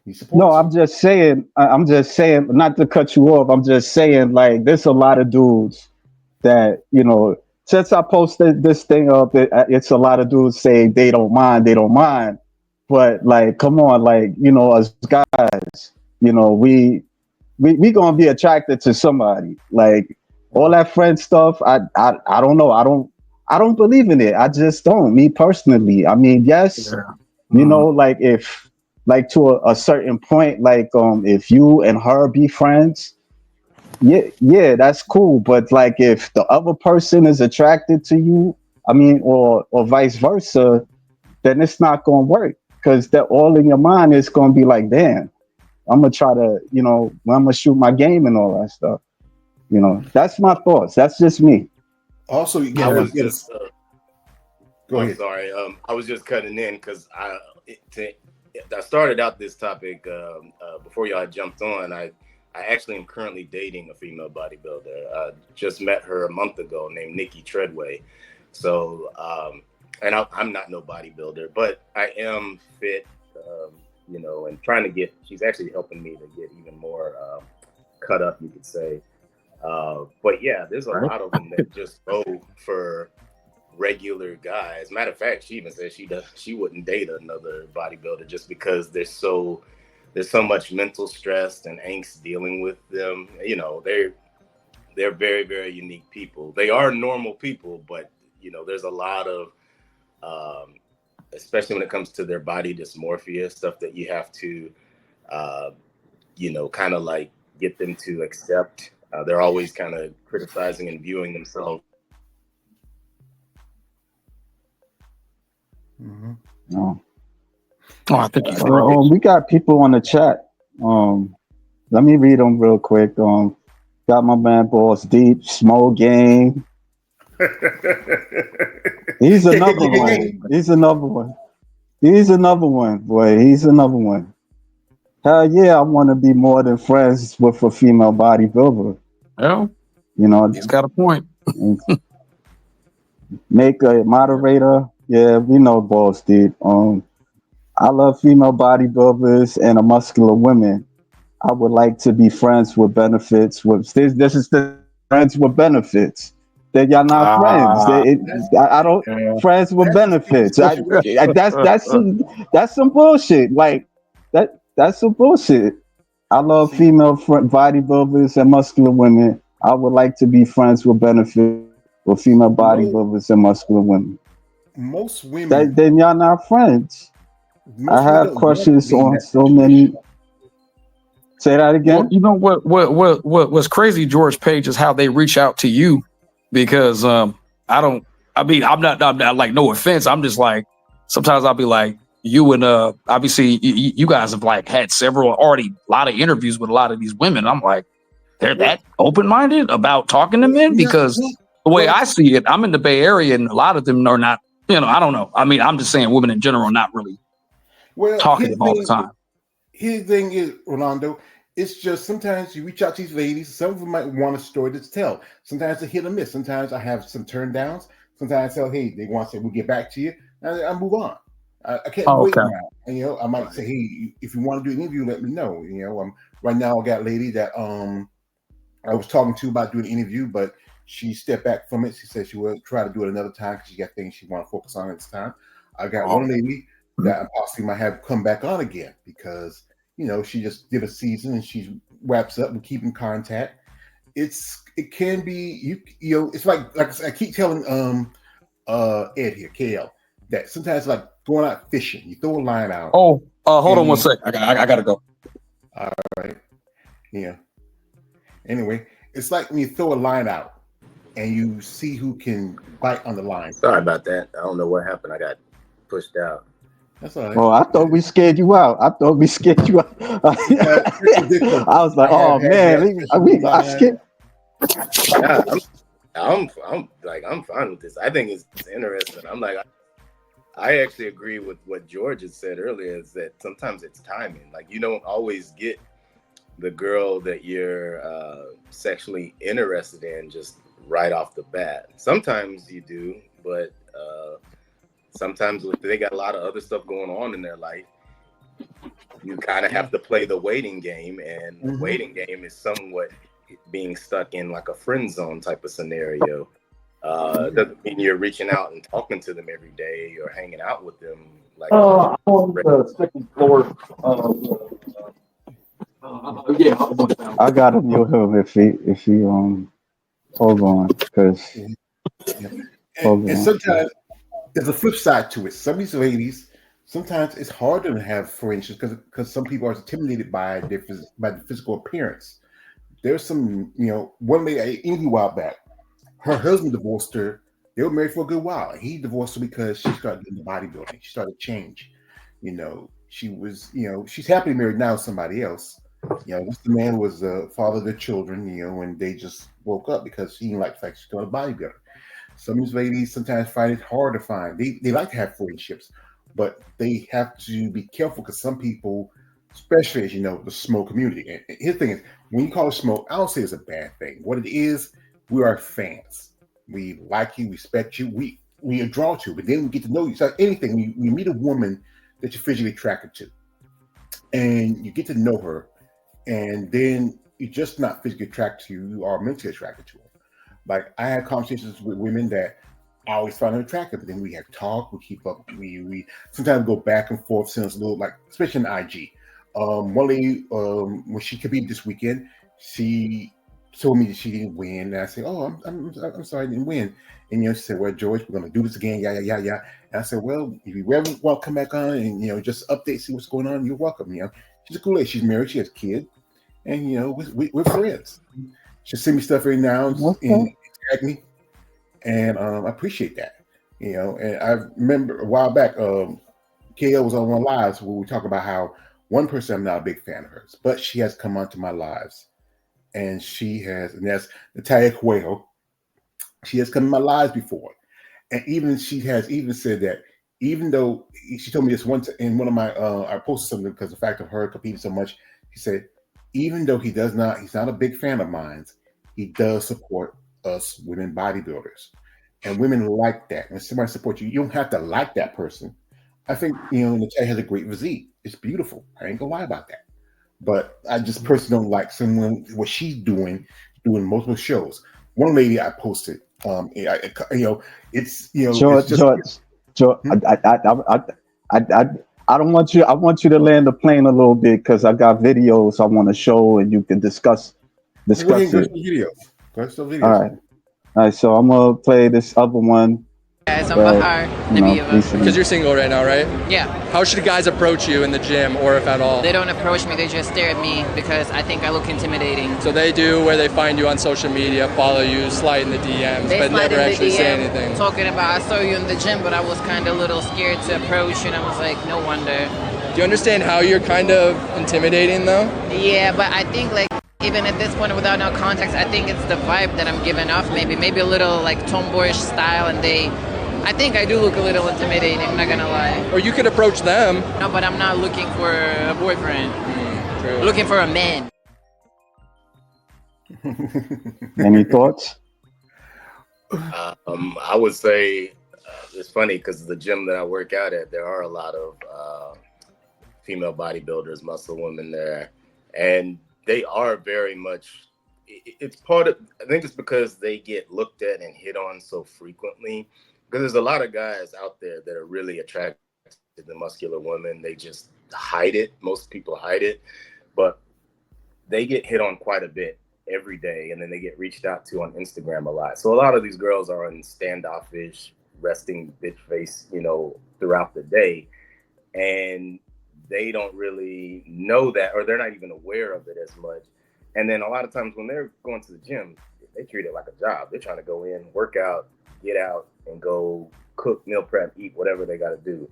He No, supports you. I'm just saying. I'm just saying, not to cut you off. I'm just saying, like, there's a lot of dudes that Since I posted this thing up, it's a lot of dudes saying they don't mind. But like, come on, like, us guys, we gonna be attracted to somebody. Like all Uh, that friend stuff, I don't know. I don't believe in it. I just don't. Me personally. I mean, yes, Yeah. Mm. like if like to a certain point, like if you and her be friends, yeah, yeah, that's cool. But like if the other person is attracted to you, I mean, or vice versa, then it's not gonna work because that all in your mind is gonna be like, damn, I'm gonna try to, I'm gonna shoot my game and all that stuff. That's my thoughts. That's just me. Also, I Yeah. was just go I'm ahead. sorry. I was just cutting in because I started out this topic before y'all jumped on. I actually am currently dating a female bodybuilder. I just met her a month ago, named Nikki Treadway. So, and I'm not no bodybuilder, but I am fit. And trying to get. She's actually helping me to get even more cut up, you could say. But yeah, there's a Right. lot of them that just go for regular guys. Matter of fact, she even said she wouldn't date another bodybuilder just because there's so much mental stress and angst dealing with them. They're very, very unique people. They are normal people, but there's a lot of especially when it comes to their body dysmorphia stuff that you have to uh, kind of like get them to accept. They're always kind of criticizing and viewing themselves Hmm. No. Oh, I think he's Well, froze. we got people on the chat. Let me read them real quick. Got my man Boss Deep, Small Game. He's Gang, gang, another gang, gang, one. gang. He's another one. He's another one, boy. He's another one. Hell yeah, I want to be more than friends with a female bodybuilder. Well, You know, he's got a point. make a Yeah. moderator. Yeah, we know Boss Deep. I love female bodybuilders and a muscular women. I would like to be friends with benefits. With this is the friends with benefits. Then y'all not friends. Ah, That's I don't yeah. friends with that's the sticky benefits. situation. That's some bullshit. Like that's some bullshit. I love See, female bodybuilders and muscular women. I would like to be friends with benefits with female mo bodybuilders and muscular women. most women, Then y'all not friends. I most women have don't want to crushes be in on that so many. situation. Say that Well, again. you know what's crazy, George Page, is how they reach out to you because I don't. I mean, I'm not like no offense. I'm just like sometimes I'll be like you and obviously you guys have like had several already a lot of interviews with a lot of these women. I'm like they're Well, that open minded about talking to men no, because well, the way well, I see it, I'm in the Bay Area and a lot of them are not. I don't know. I mean, I'm just saying women in general are not really well. talkative all the time. His thing is, Rolando, it's just sometimes you reach out to these ladies. Some of them might want a story to tell. Sometimes they hit or miss. Sometimes I have some turn downs. Sometimes I tell, hey, they want to say, we'll get back to you. And I move on. I can't Oh, wait okay. around. And, I might say, hey, if you want to do an interview, let me know. Right now I got a lady that I was talking to about doing an interview, but she stepped back from it. She said she would try to do it another time because she got things she want to focus on at this time. I got Oh, one lady mhm. that I possibly might have come back on again because she just did a season and she wraps up. We keep in contact. It can be it's like I keep telling Ed here, KL, that sometimes like going out fishing, you throw a line out Oh, hold on one and sec. I gotta go. all right, yeah. Anyway, it's like when you throw a line out and you see who can bite on the line. Sorry about that. I don't know what happened. I got pushed out. That's all right. Oh, I thought we scared you out. I thought we scared you out. Technical I was difficulties. like, I have oh had that, man, especially with the I line. scared. Yeah, I'm fine with this. I think it's interesting. I actually agree with what George had said earlier. Is that sometimes it's timing. Like you don't always get the girl that you're sexually interested in just right off the bat. Sometimes you do, but sometimes if they got a lot of other stuff going on in their life, you kind of have to play the waiting game, and the waiting game is somewhat being stuck in like a friend zone type of scenario. Doesn't mean you're reaching out and talking to them every day or hanging out with them. Like, I'm on the second floor. Yeah, I'm on down. I gotta mute him if he hold on, because hold And on. sometimes there's a flip side to it. Some of these ladies, sometimes it's harder to have friendships because some people are intimidated by by the physical appearance. There's some, one lady I interviewed a while back. Her husband divorced her. They were married for a good while. He divorced her because she started doing the bodybuilding. She started to change. She was, she's happily married now with somebody else. This the man was the father of their children, and they just woke up because he didn't like the fact she's doing a bodybuilder. Some of these ladies sometimes find it hard to find. They like to have friendships, but they have to be careful because some people, especially as the smoke community. And his thing is, when you call it smoke, I don't say it's a bad thing. What it is, we are fans. We like you, respect you. We are drawn to, but then we get to know you. So anything, you meet a woman that you're physically attracted to, and you get to know her, and then you're just not physically attracted to you, you are mentally attracted to her. Like, I had conversations with women that I always found them attractive, but then we have talk, we keep up, we sometimes go back and forth, since a little, like, especially in IG. One lady, when she competed this weekend, she told me that she didn't win, and I said, "Oh, I'm sorry, I didn't win." And she said, "Well, George, we're gonna do this again, yeah." And I said, "Well, if you ever want to come back on and just update, see what's going on, you're welcome." She's a cool lady. She's married, she has a kid, and we're friends. She'll send me stuff every now and tag me, and I appreciate that. And I remember a while back, KL was on one lives where we talk about how one person, I'm not a big fan of hers, but she has come onto my lives, and that's Natalia Cuejo. She has come in my lives before, and even she has even said that, even though she told me this once in one of my I posted something because the fact of her competing so much, she said, even though he's not a big fan of mine, he does support us women bodybuilders, and women like that. When somebody supports you, you don't have to like that person. I think Natalia has a great physique. It's beautiful. I ain't gonna lie about that. But I just personally don't like someone what she's doing multiple shows. One lady I posted, it's it's just George, I don't want you. I want you to land the plane a little bit because I got videos I want to show and you can discuss go ahead and go to it. the videos. Go to the videos. All right. So I'm gonna play this other one. Guys, I'm Bahar, Because you're single right now, right? Yeah. How should guys approach you in the gym, or if at all? They don't approach me, they just stare at me because I think I look intimidating. So they do where they find you on social media, follow you, slide in the DMs, They but slide never in the actually DM, say anything. talking about, I saw you in the gym, but I was kind of a little scared to approach, and I was like, no wonder. Do you understand how you're kind of intimidating, though? Yeah, but I think, like, even at this point, without no context, I think it's the vibe that I'm giving off, maybe a little, like, tomboyish style, and I think I do look a little intimidating, I'm not gonna lie. Or you could approach them. No, but I'm not looking for a boyfriend. True. Looking for a man. Any thoughts? I would say it's funny because the gym that I work out at, there are a lot of female bodybuilders, muscle women there, and they are very much. It's part of. I think it's because they get looked at and hit on so frequently. Because there's a lot of guys out there that are really attracted to the muscular women. They just hide it. Most people hide it, but they get hit on quite a bit every day, and then they get reached out to on Instagram a lot. So a lot of these girls are in standoffish, resting bitch face, throughout the day, and they don't really know that, or they're not even aware of it as much. And then a lot of times when they're going to the gym, they treat it like a job. They're trying to go in, work out, get out, and go cook, meal prep, eat, whatever they got to do.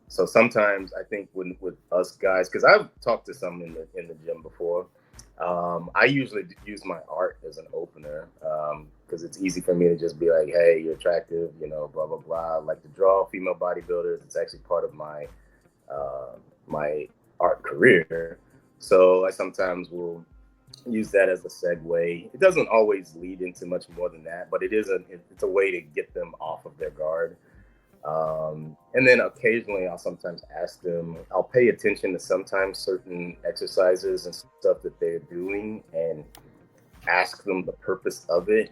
So sometimes I think with us guys, because I've talked to some in the gym before, I usually use my art as an opener because it's easy for me to just be like, hey, you're attractive, blah, blah, blah. I like to draw female bodybuilders. It's actually part of my my art career. So I sometimes will use that as a segue. It doesn't always lead into much more than that, but it's a way to get them off of their guard. And then occasionally I'll sometimes ask them, I'll pay attention to sometimes certain exercises and stuff that they're doing and ask them the purpose of it,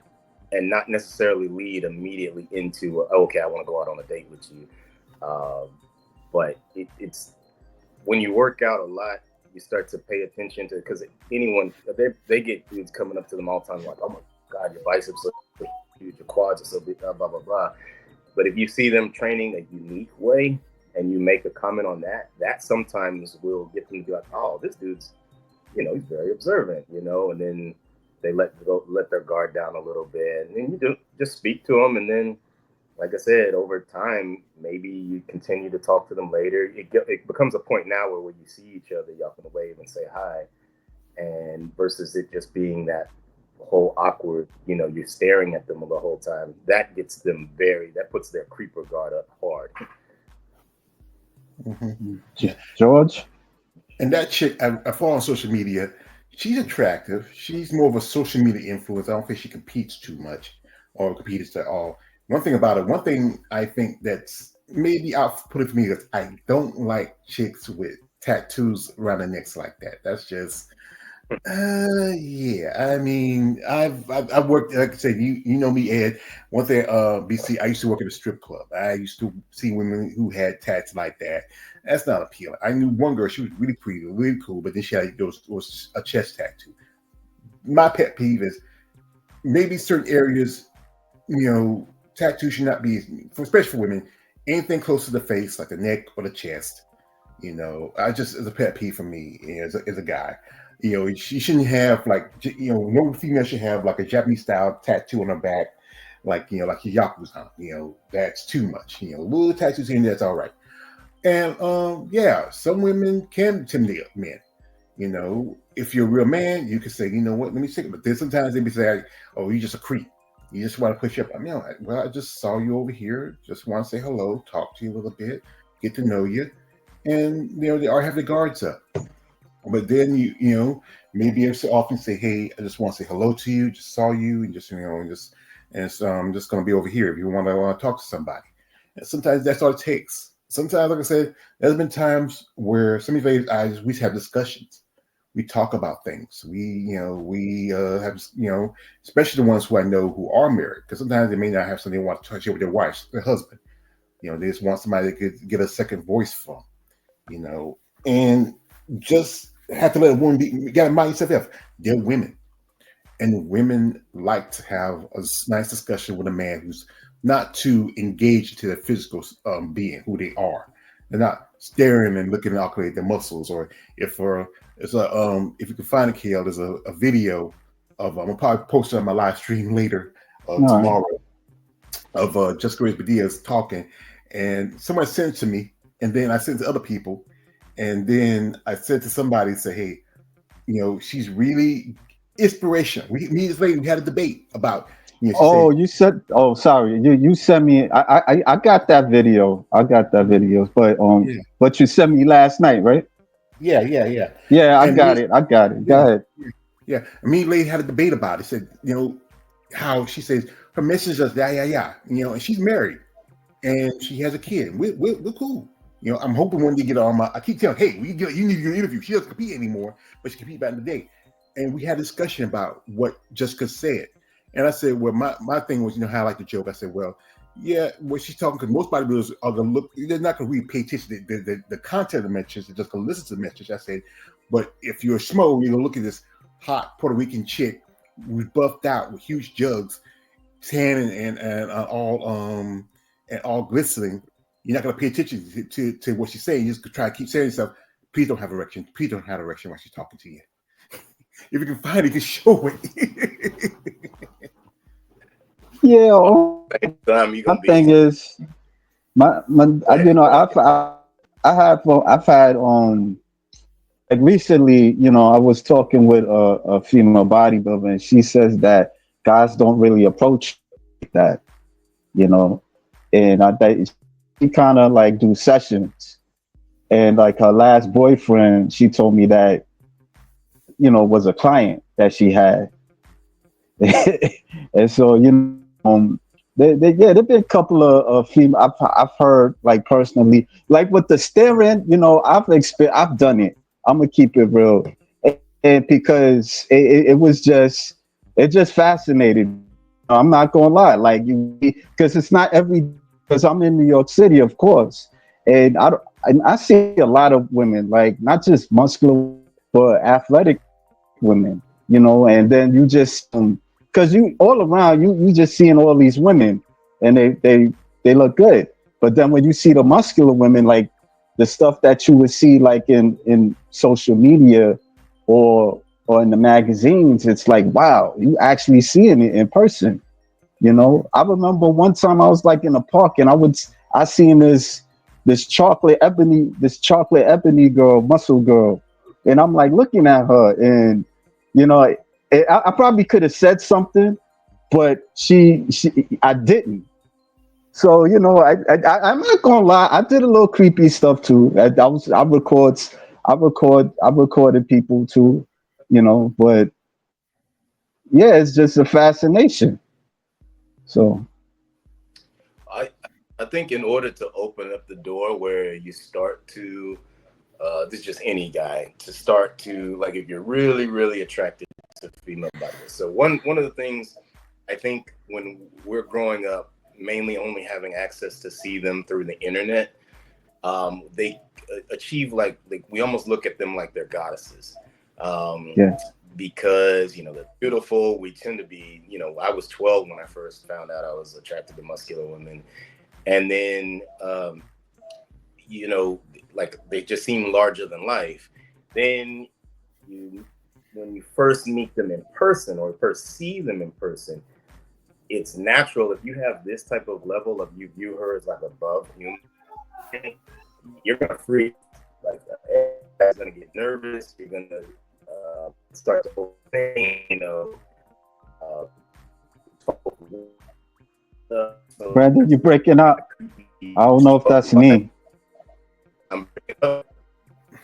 and not necessarily lead immediately into, okay, I want to go out on a date with you. But it's when you work out a lot, you start to pay attention to, because anyone, they get dudes coming up to them all the time like, oh my God, your biceps are huge, your quads are so big, blah, blah, blah. But if you see them training a unique way and you make a comment on that, that sometimes will get them to be like, oh, this dude's, he's very observant, and then they let their guard down a little bit, and then you just speak to them. And then, like I said, over time, maybe you continue to talk to them later. It becomes a point now where when you see each other, y'all can wave and say hi, and versus it just being that whole awkward, you're staring at them the whole time. That gets them that puts their creeper guard up hard. Mm-hmm. George? And that chick, I follow on social media. She's attractive. She's more of a social media influencer. I don't think she competes too much or competes at all. One thing I think that's maybe outputting for me is I don't like chicks with tattoos around their necks like that. That's just, yeah. I mean, I've worked, like I said, you know me, Ed. One thing, BC, I used to work at a strip club. I used to see women who had tats like that. That's not appealing. I knew one girl, she was really pretty, really cool, but then she had was a chest tattoo. My pet peeve is maybe certain areas, tattoos should not be, especially for women, anything close to the face, like the neck or the chest. It's a pet peeve for me as a guy. She shouldn't have no female should have like a Japanese style tattoo on her back, like your Yakuza. That's too much. Little tattoos in there, that's all right. And some women can intimidate men. If you're a real man, you can say, you know what, let me see. But then sometimes they be saying, oh, you're just a creep. You just want to push up. I just saw you over here. Just want to say hello, talk to you a little bit, get to know you. And, they all have the guards up. But then, maybe every so often say, hey, I just want to say hello to you. Just saw you. And I'm just going to be over here if you want to talk to somebody. And sometimes that's all it takes. Sometimes, like I said, there's been times where some of these guys, we have discussions. We talk about things. We have, especially the ones who I know who are married, because sometimes they may not have something they want to share with their wife, their husband. They just want somebody that could get a second voice from, and just have to let a woman be. You got to mind yourself, they're women, and women like to have a nice discussion with a man who's not too engaged to their physical being, who they are. They're not staring and looking awkwardly at their muscles. Or if you can find it, Kale, there's a video of I'm gonna probably post it on my live stream later tomorrow of Jessica Reyes Badia's talking, and somebody sent it to me, and then I sent it to other people, and then I said to somebody and say, hey, she's really inspirational. Me and this lady, we had a debate about. You said. Oh, sorry. You sent me. I got that video. But but you sent me last night, right? Yeah. Yeah, I got it. Go ahead. Yeah. Me and lady had a debate about it. Said, how she says her message is yeah. And she's married and she has a kid. We're cool. I'm hoping when you get on I keep telling her, hey, you need to get an interview. She doesn't compete anymore, but she competed back in the day. And we had a discussion about what Jessica said. And I said, well, my thing was, how I like to joke. I said, well, yeah, what she's talking, because most bodybuilders are going to look, they're not going to really pay attention to the content of the message. They're just going to listen to the message. I said, but if you're a schmo, you're going to look at this hot Puerto Rican chick who's buffed out with huge jugs, tan and all glistening. You're not going to pay attention to what she's saying. You're just going to try to keep saying to yourself, please don't have erection. Please don't have erection while she's talking to you. If you can find it, you can show it. Yeah, my thing is, I've had like recently, I was talking with a female bodybuilder, and she says that guys don't really approach that, and I think she kind of like do sessions, and like her last boyfriend, she told me that, was a client that she had, and so Yeah, there've been a couple of female I've heard like personally, like with the staring. I've done it. I'm gonna keep it real, and because it was it just fascinated. I'm not gonna lie, like you, because it's not every because I'm in New York City, of course, and I see a lot of women, like not just muscular, but athletic women, and then you just because you all around you just seeing all these women, and they look good, but then when you see the muscular women, like the stuff that you would see like in social media or in the magazines, it's like wow, you actually seeing it in person. I remember one time I was like in a park and I seen this chocolate ebony girl, muscle girl, and I'm like looking at her, and you know, I probably could have said something, but she I didn't. So I'm not gonna lie, I did a little creepy stuff too. I recorded people too, but yeah, it's just a fascination. So I I think in order to open up the door where you start to this is just any guy to start to like if you're really really attracted to female bodies. So one of the things I think when we're growing up, mainly only having access to see them through the internet, they achieve like we almost look at them like they're goddesses. Um, yeah, because they're beautiful. We tend to be, I was 12 when I first found out I was attracted to muscular women, and then you know, like they just seem larger than life. Then you, when you first meet them in person or first see them in person, it's natural if you have this type of level of you view her as like above human, you're gonna freeze. Like everybody's gonna get nervous. You're gonna start to overthink. Uh, so Brandon, you're breaking up. I don't know if that's me. I'm breaking up. It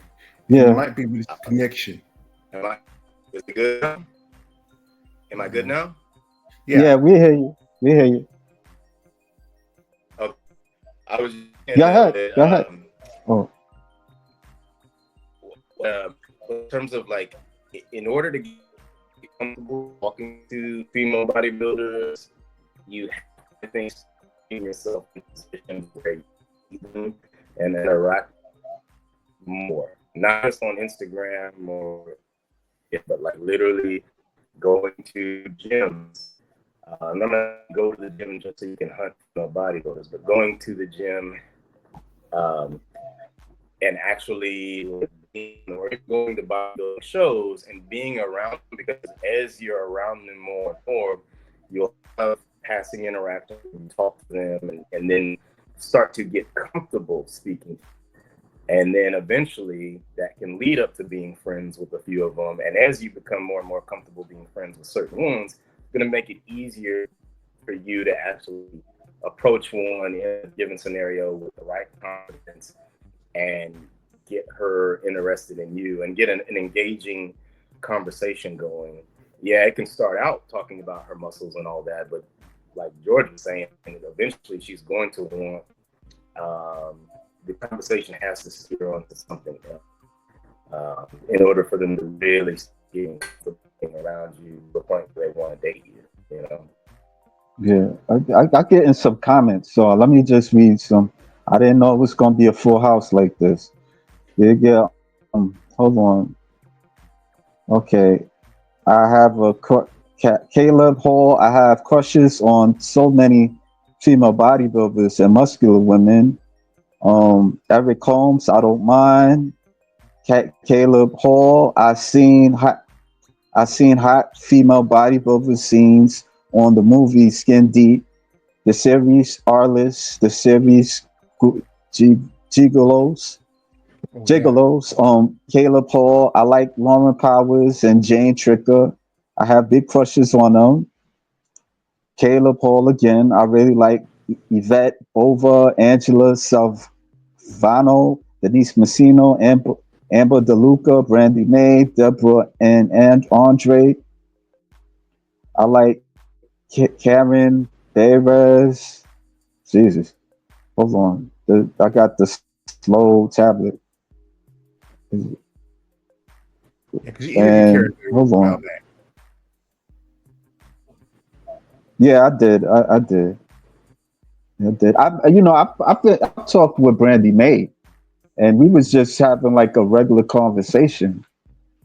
Yeah, might be with his connection. Am I? Is it good now? Am I good now? yeah, Yeah. we hear you. We hear you. Okay. I was just saying Go ahead. that Go ahead. Oh, uh, in terms of like, in order to get comfortable talking to female bodybuilders, you have to think yourself in a position where you see them and interact more, not just on Instagram or, yeah, but like literally going to gyms. I'm not gonna go to the gym just so you can hunt female bodybuilders, but going to the gym um, and actually or going to bodybuilding shows and being around them, because as you're around them more and more, you'll have passing interactions, you talk to them, and then start to get comfortable speaking. And then eventually that can lead up to being friends with a few of them. And as you become more and more comfortable being friends with certain ones, it's going to make it easier for you to actually approach one in a given scenario with the right confidence and get her interested in you and get an engaging conversation going. Yeah, it can start out talking about her muscles and all that, but like George was saying, eventually she's going to want the conversation has to steer on to something else in order for them to really get around you to the point where they want to date you. yeah. I get in some comments, so let me just read some. I didn't know it was gonna be a full house like this. Yeah. Hold on. Okay. I have Caleb Hall. I have crushes on so many female bodybuilders and muscular women. Eric Holmes, I don't mind. Caleb Hall, I seen hot female bodybuilder scenes on the movie Skin Deep, the series Arliss, the series G- Gigolos. Oh yeah. Gigolos. Caleb Hall. I like Lauren Powers and Jane Tricker. I have big crushes on them. Caleb Hall again. I really like Yvette Bova, Angela Salvano, Denise Messino, Amber DeLuca, Brandy May, Deborah, and Andre. I like Karen Davis. Jesus. Hold on. I got the slow tablet. Yeah, because you interviewed And character hold a while on. back. Yeah, I did. I did. I did. I've talked with Brandy May, and we was just having like a regular conversation.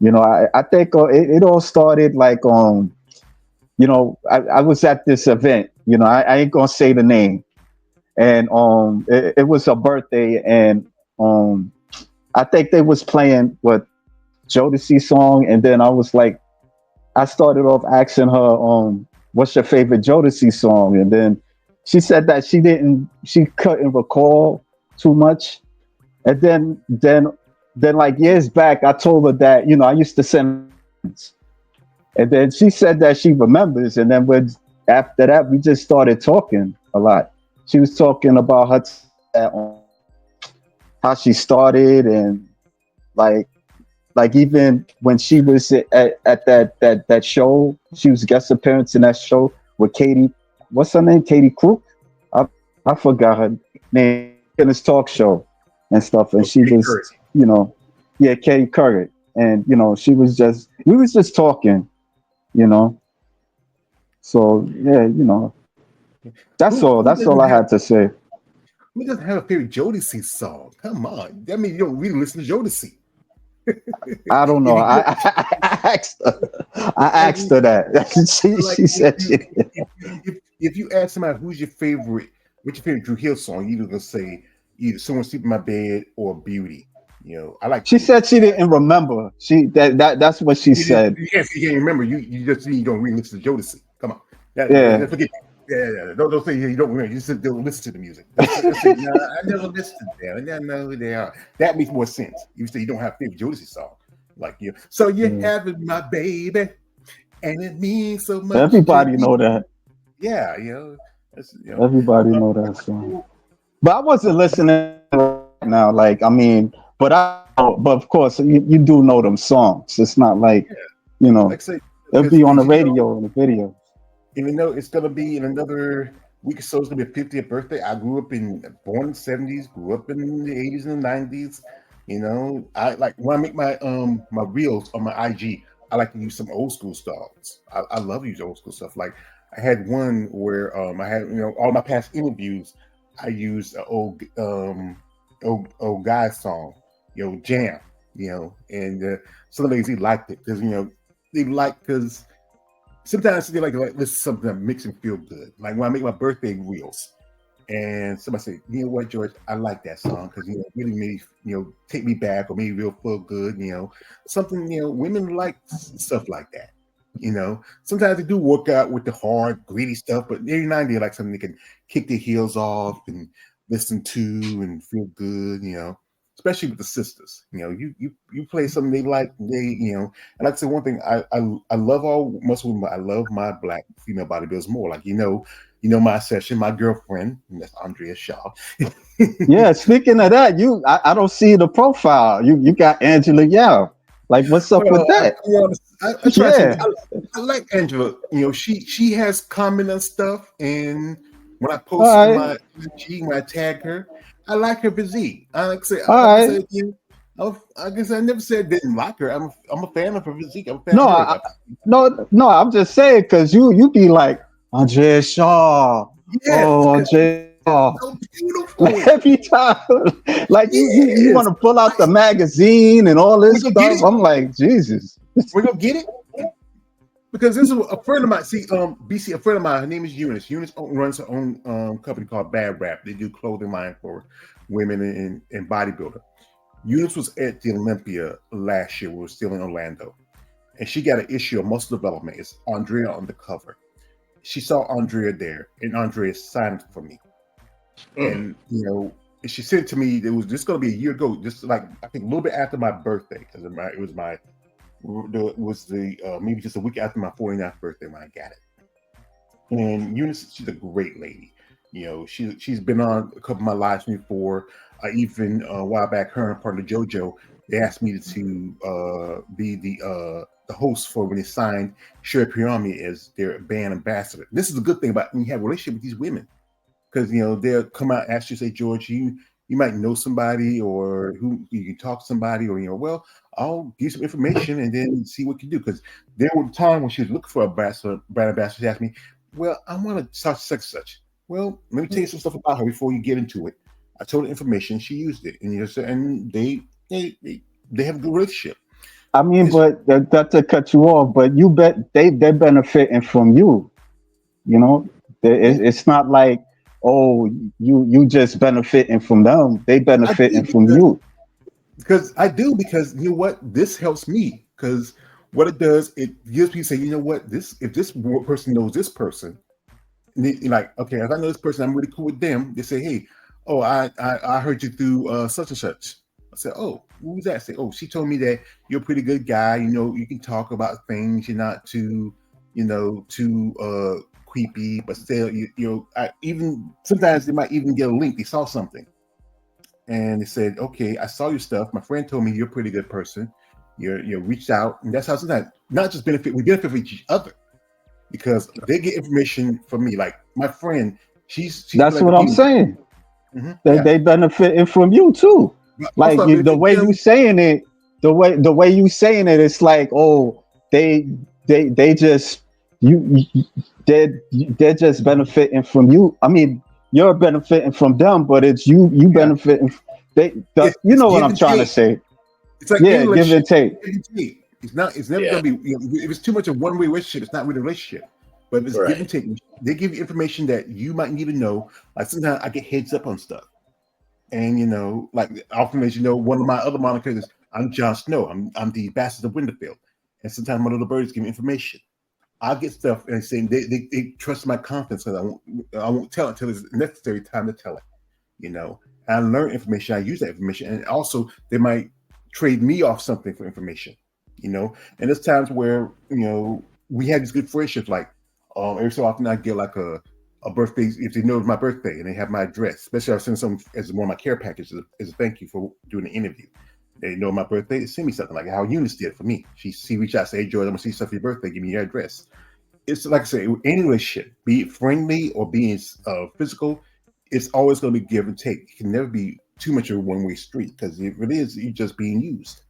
I think it all started like I was at this event. I ain't gonna say the name, and it was a birthday, and um, I think they was playing what Jodeci song, and then I started off asking her, what's your favorite Jodeci song? And then she said that she couldn't recall too much. And then like years back, I told her that, I used to send friends. And then she said that she remembers. And then after that, we just started talking a lot. She was talking about her time, how she started, and like even when she was at that show, she was guest appearance in that show with Katie. What's her name? Katie Crook. I I forgot her name in this talk show and stuff. And So she Katie was, Couric. yeah, Katie Couric, and we was just talking, you know. So yeah, that's all. Who That's all doesn't I have had to say. who doesn't have a favorite Jodeci song? Come on, that means you don't really listen to Jodeci. I don't know. If you do, I asked her. I I asked mean, her that. like She said she did. if you ask somebody what's your favorite Drew Hill song, you're gonna say either "Someone Sleep in My Bed" or "Beauty." I like She "Beauty." said she didn't remember. That's what she said. You can't remember. You just you don't really listen to Jodeci. Come on, Yeah. forget. Yeah. Don't say you don't remember. You just don't listen to the music. Don't say no. I never listened to them. I never know who they are. That makes more sense. You say you don't have a favorite Jodeci song, like you. So you're Yeah. having my baby, and it means so much to Everybody me. know that. Yeah, that's, Everybody know that song. But I wasn't listening right now. Like, I mean, but of course, you do know them songs. It's not like, yeah, you like know, I say, it'll be on the because radio and the video. even though it's gonna be in another week or so, it's gonna be a 50th birthday. I grew up born in the 70s, grew up in the 80s and the 90s. I like when I make my reels on my IG. I like to use some old school styles. I love to use old school stuff. Like I had one where I had all my past interviews. I used an old guy song, Jam, and some ladies they liked it because they like because sometimes they like listen to something that makes them feel good. Like when I make my birthday reels, and somebody say, "You know what, George? I like that song because it really made take me back or made me real feel good." Something women like stuff like that. Sometimes they do work out with the hard, gritty stuff, but every now and then they like something they can kick their heels off and listen to and feel good. Especially with the sisters. You play something they like. And like I said, one thing I love all muscle women, but I love my black female bodybuilders more. Like my session, my girlfriend, and that's Andrea Shaw. Yeah. Speaking of that, I don't see the profile. You got Angela Yao. Like, what's up with Well, that? I try to say Yeah. I like Angela. She has comment on stuff, and when I All post right. my IG, when I tag her, I like her physique. All Like I right. said, I guess I never said didn't like her. I'm a fan of her physique. I'm a fan No, of hers. no. I'm just saying because you be like Andrea Shaw. Yes, Oh, because Andrea Shaw. she's so Like beautiful. every time, like you Yes, want to pull out the magazine and all we this gonna get stuff. it. I'm like, Jesus. We're gonna get it. Because this is a friend of mine. See, BC, a friend of mine. Her name is Eunice. Eunice runs her own company called Bad Rap. They do clothing line for women and bodybuilder. Eunice was at the Olympia last year. We were still in Orlando, and she got an issue of muscle development. It's Andrea on the cover. She saw Andrea there, and Andrea signed it for me. And she sent it to me. It was just going to be a year ago, just like I think a little bit after my birthday, because it was my maybe just a week after my 49th birthday when I got it. And Eunice, she's a great lady. She's been on a couple of my lives before. Even a while back, her and partner JoJo They asked me to be the host for when they signed Sherry Pirami as their band ambassador. This is a good thing about when you have a relationship with these women, because they'll come out and ask you, say, George, you might know somebody or who you can talk to somebody, or well, I'll give you some information and then see what you can do. Because there was a time when she was looking for a brand ambassador, she asked me, well, I want to start such. Well, let me tell you some stuff about her before you get into it. I told her information, she used it, and they have a good relationship. I mean, but not to cut you off, but you bet they're benefiting from you. You know, it's not like, oh, you just benefiting from them. They I do benefiting from you. because you know what, this helps me, because what it does, it gives me say, you know what, if this person knows this person, like, okay, if I know this person, I'm really cool with them. They say, hey, oh, I heard you through such and such. I said, oh, who was that? I say, oh, she told me that you're a pretty good guy. You can talk about things. You're not too creepy, but still, even sometimes they might even get a link. They saw something, and they said, okay, I saw your stuff. My friend told me you're a pretty good person. You reached out, and that's how sometimes not just we benefit from each other, because they get information from me. Like my friend, she's That's like a what I'm demon. saying. They benefiting from you too. But Like also, the way you saying it, the way you saying it, it's like, oh, they just they're just benefiting from you. I mean, you're benefiting from them, but it's you benefiting. You it's know what give I'm and trying to take. say. It's like Yeah, any give and relationship. take. Give and take. It's never Yeah. gonna be. If it's too much of one-way relationship, it's not really a relationship. But if it's give and take, they give you information that you might need to know. Like sometimes I get heads up on stuff, and like often, as you know, one of my other monikers is I'm Jon Snow. I'm the bastard of Winterfell, and sometimes my little birds give me information. I'll get stuff and saying they trust my confidence, because I won't tell it until it's necessary time to tell it. I learn information. I use that information, and also they might trade me off something for information. And there's times where we have these good friendships. Like every so often I get like a birthday, if they know it's my birthday and they have my address. Especially I'll send some as one of my care packages as a thank you for doing the interview. They know my birthday, they send me something, like how Eunice did for me. She reached out and said, hey George, I'm gonna see stuff for your birthday, give me your address. It's like I say, any relationship, be it friendly or being physical, it's always going to be give and take. It can never be too much of a one-way street, because it really is, you're just being used.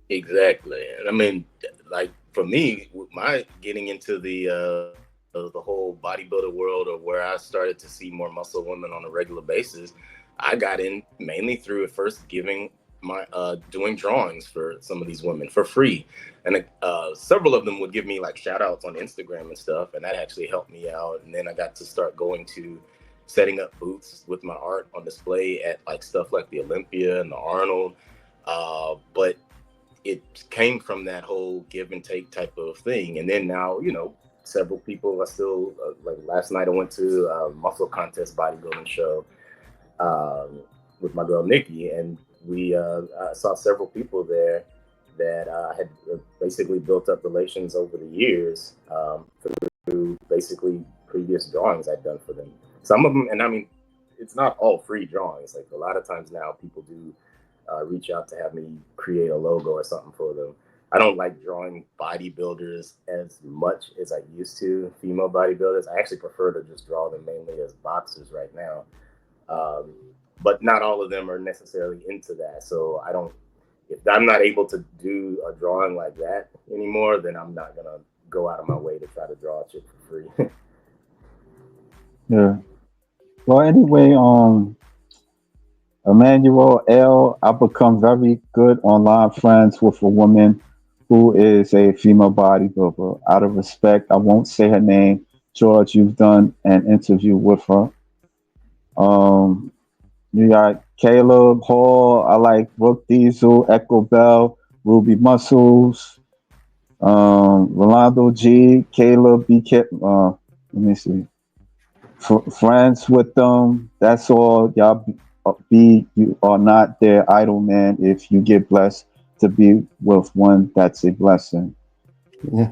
Exactly. And I mean, like for me, my getting into the whole bodybuilder world, or where I started to see more muscle women on a regular basis, I got in mainly through at first giving my doing drawings for some of these women for free, and several of them would give me like shout outs on Instagram and stuff, and that actually helped me out. And then I got to start going to setting up booths with my art on display at like stuff like the Olympia and the Arnold, but it came from that whole give and take type of thing. And then now, several people are still like last night I went to a muscle contest bodybuilding show with my girl Nikki, and I saw several people there that had basically built up relations over the years through basically previous drawings I'd done for them. Some of them, and I mean, it's not all free drawings. Like a lot of times now people do reach out to have me create a logo or something for them. I don't like drawing bodybuilders as much as I used to, female bodybuilders. I actually prefer to just draw them mainly as boxers right now. But not all of them are necessarily into that. So if I'm not able to do a drawing like that anymore, then I'm not going to go out of my way to try to draw a chick for free. Yeah. Well, anyway, Emmanuel L. I become very good online friends with a woman who is a female bodybuilder. Out of respect, I won't say her name. George, you've done an interview with her. You got Caleb Hall. I like Brooke Diesel, Echo Bell, Ruby Muscles, Rolando G, Caleb BK. Let me see. Friends with them. That's all. Y'all you are not their idol man. If you get blessed to be with one, that's a blessing. Yeah.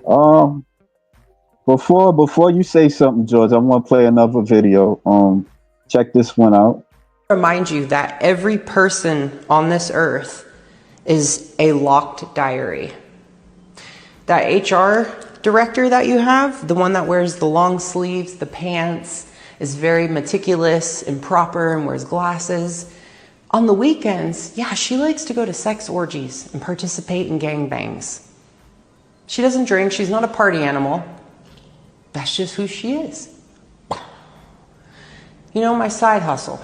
Before you say something, George, I want to play another video. Check this one out. Remind you that every person on this earth is a locked diary. That HR director that you have, the one that wears the long sleeves, the pants, is very meticulous and proper and wears glasses. On the weekends, yeah, she likes to go to sex orgies and participate in gangbangs. She doesn't drink, she's not a party animal. That's just who she is. You know, my side hustle,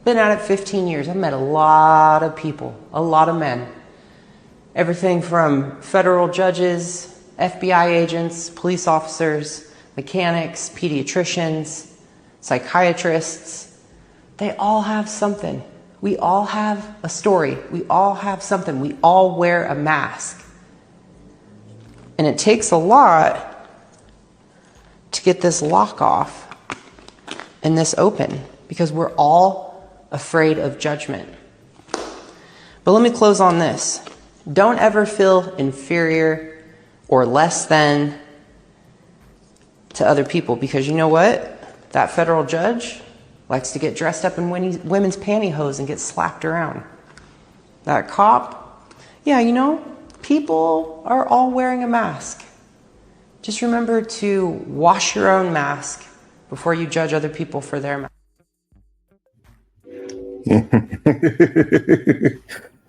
been at it 15 years. I've met a lot of people, a lot of men. Everything from federal judges, FBI agents, police officers, mechanics, pediatricians, psychiatrists. They all have something. We all have a story. We all have something. We all wear a mask. And it takes a lot to get this lock off and this open, because we're all afraid of judgment. But let me close on this. Don't ever feel inferior or less than to other people, because you know what? That federal judge likes to get dressed up in women's pantyhose and get slapped around. That cop, yeah, you know, people are all wearing a mask. Just remember to wash your own mask before you judge other people for their mask.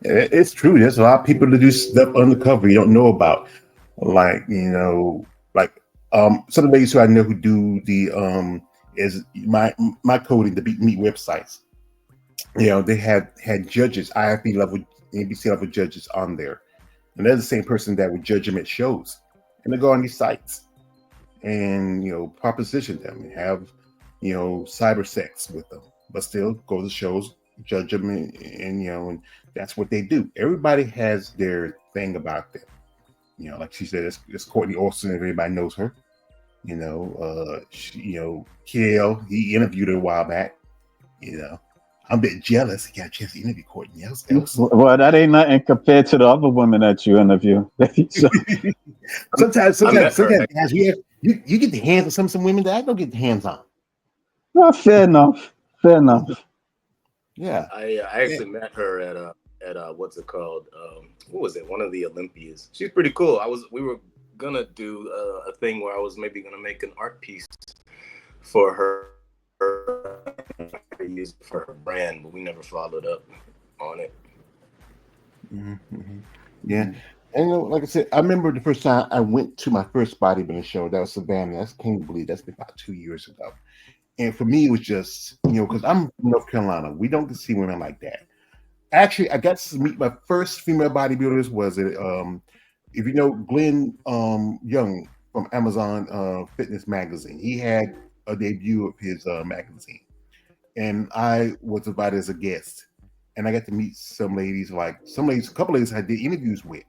It's true. There's a lot of people that do stuff undercover you don't know about. Like, you know, like some of the ladies who I know who do the is my coding, the Beat Meat websites. You know, they had judges, IFB level, NBC level judges on there. And they're the same person that would judge them at shows. And they go on these sites and, you know, proposition them and have, you know, cyber sex with them, but still go to shows, judge them, and you know, and that's what they do. Everybody has their thing about them. You know, like she said, it's Courtney Austin, everybody knows her. You know, Kiel, he interviewed her a while back. You know, I'm a bit jealous. He got a chance to interview Courtney else. Well, that ain't nothing compared to the other women that you interview. So, sometimes guys, you get the hands on some women that I don't get the hands on. well, fair enough. Yeah, I actually met her at what's it called? What was it? One of the Olympias. She's pretty cool. We were gonna do a thing where I was maybe gonna make an art piece for her use for her brand, but we never followed up on it. Mm-hmm. Yeah, and you know, like I said, I remember the first time I went to my first bodybuilding show. That was Savannah. I can't believe that's been about 2 years ago. And for me, it was just, you know, because I'm from North Carolina, we don't get to see women like that. Actually, I got to meet my first female bodybuilders was at, if you know Glenn Young from Amazon Fitness Magazine. He had a debut of his magazine, and I was invited as a guest. And I got to meet a couple ladies I did interviews with,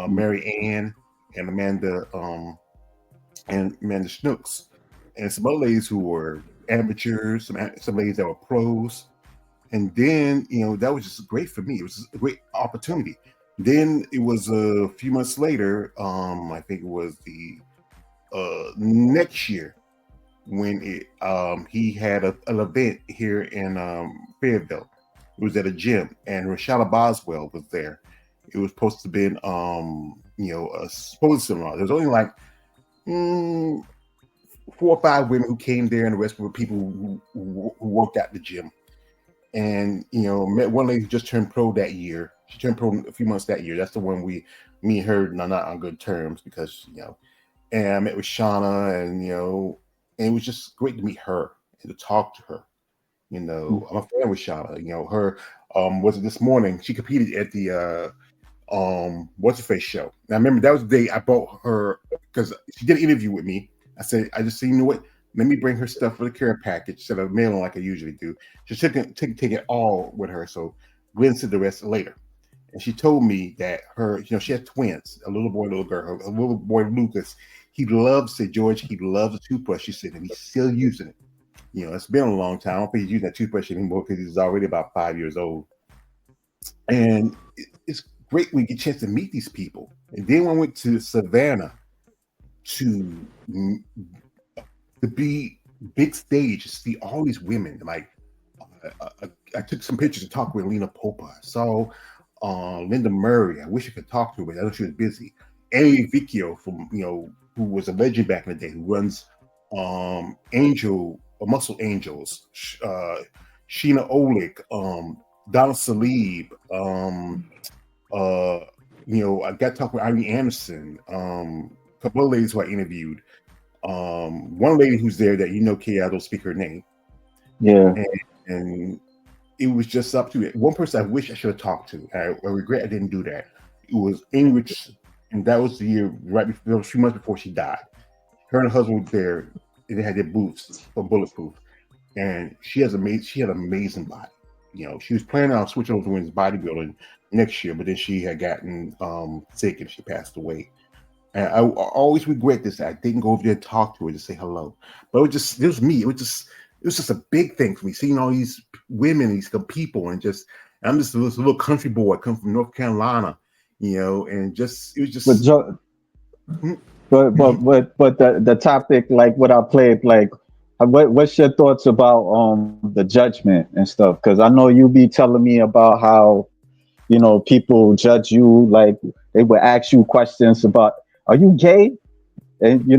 Mary Ann and Amanda Schnooks, and some other ladies who were amateurs, some ladies that were pros. And then, you know, that was just great for me. It was a great opportunity. Then it was a few months later, I think it was the next year when he had an event here in Fayetteville. It was at a gym, and Rashada Boswell was there. It was supposed to be, a supposed seminar. There was only like 4 or 5 women who came there, and the rest were people who worked at the gym. And, you know, met one lady who just turned pro that year. She turned pro a few months that year. That's the one me and her are not on good terms because, you know, and I met with Shauna, and, you know, and it was just great to meet her and to talk to her. You know, I'm a fan with Shauna. You know, her, was it this morning? She competed at the, what's her face show. And I remember that was the day I bought her because she did an interview with me. I said, I just said, you know what? Let me bring her stuff for the care package instead of mailing like I usually do. She took it all with her. So Glenn said the rest later. And she told me that she had twins, a little boy, little girl. Her little boy, Lucas, he loves a toothbrush, she said, and he's still using it. You know, it's been a long time. I don't think he's using that toothbrush anymore because he's already about 5 years old. And it's great when you get a chance to meet these people. And then when I went to Savannah to be big stage, to see all these women, like I took some pictures to talk with Lena Popa. I saw Linda Murray. I wish I could talk to her, but I know she was busy. Eddie Vicchio from who was a legend back in the day, who runs Angel or Muscle Angels. Sheena Olick, Donna Salib. I got to talk with Irene Anderson. A couple of ladies who I interviewed. One lady who's there that Kay, I don't speak her name. Yeah. And it was just up to it. One person I wish I should have talked to. I regret I didn't do that. It was Ingrid, and that was the year right before, 3 months before she died. Her and her husband were there, and they had their boots for bulletproof. And she had an amazing body. She was planning on switching over to women's bodybuilding next year, but then she had gotten sick and she passed away. And I always regret this. I didn't go over there and talk to her to say hello. But it was me. It was just a big thing for me, seeing all these women, these people, and I'm just this little country boy come from North Carolina, and it was just. But the topic, like what I played, like what's your thoughts about the judgment and stuff? Because I know you be telling me about how people judge you, like they would ask you questions about, are you gay? And you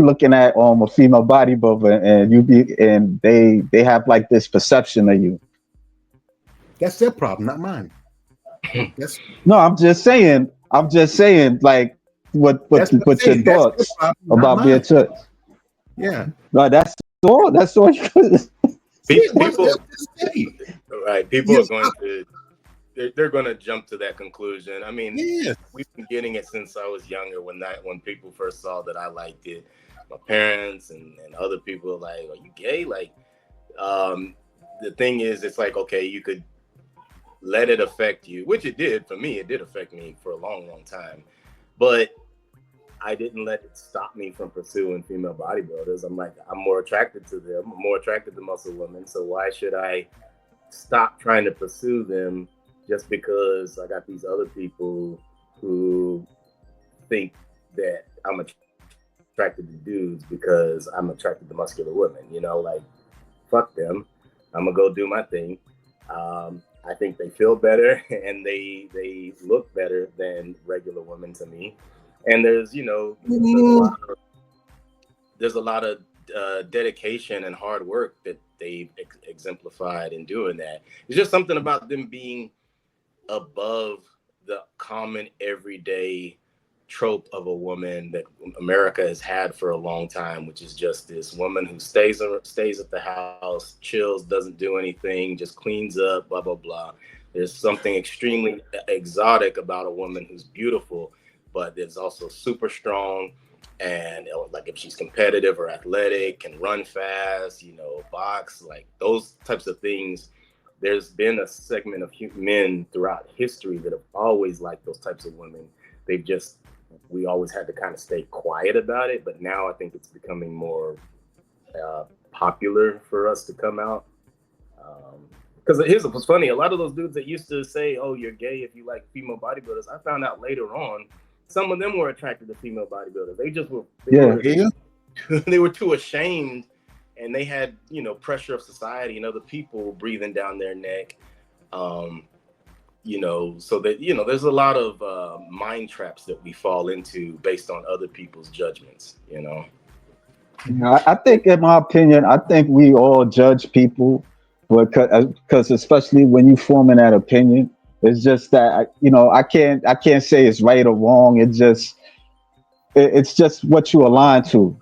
looking at a female bodybuilder, and they have like this perception of you. That's their problem, not mine. No, I'm just saying, like what your thoughts about being judged? Yeah, no, that's all. That's all. People right? People are going to. They're going to jump to that conclusion. I mean, we've been getting it since I was younger. When people first saw that I liked it, my parents and other people were like, "Are you gay?" Like, the thing is, it's like, okay, you could let it affect you, which it did for me. It did affect me for a long, long time, but I didn't let it stop me from pursuing female bodybuilders. I'm like, I'm more attracted to them. I'm more attracted to muscle women. So why should I stop trying to pursue them? Just because I got these other people who think that I'm attracted to dudes because I'm attracted to muscular women, like, fuck them. I'm gonna go do my thing. I think they feel better and they look better than regular women to me. And there's a lot of dedication and hard work that they've exemplified in doing that. It's just something about them being above the common everyday trope of a woman that America has had for a long time, which is just this woman who stays at the house, chills, doesn't do anything, just cleans up, blah, blah, blah. There's something extremely exotic about a woman who's beautiful, but is also super strong. And like if she's competitive or athletic, can run fast, box, like those types of things. There's been a segment of men throughout history that have always liked those types of women. We always had to kind of stay quiet about it, but now I think it's becoming more popular for us to come out. Because here's what's funny: a lot of those dudes that used to say, "Oh, you're gay if you like female bodybuilders," I found out later on, some of them were attracted to female bodybuilders. They just were. They were too ashamed. And they had, pressure of society and other people breathing down their neck, so that, there's a lot of mind traps that we fall into based on other people's judgments, I think, in my opinion, we all judge people, because especially when you forming that opinion, it's just that, I can't say it's right or wrong. It's just what you align to.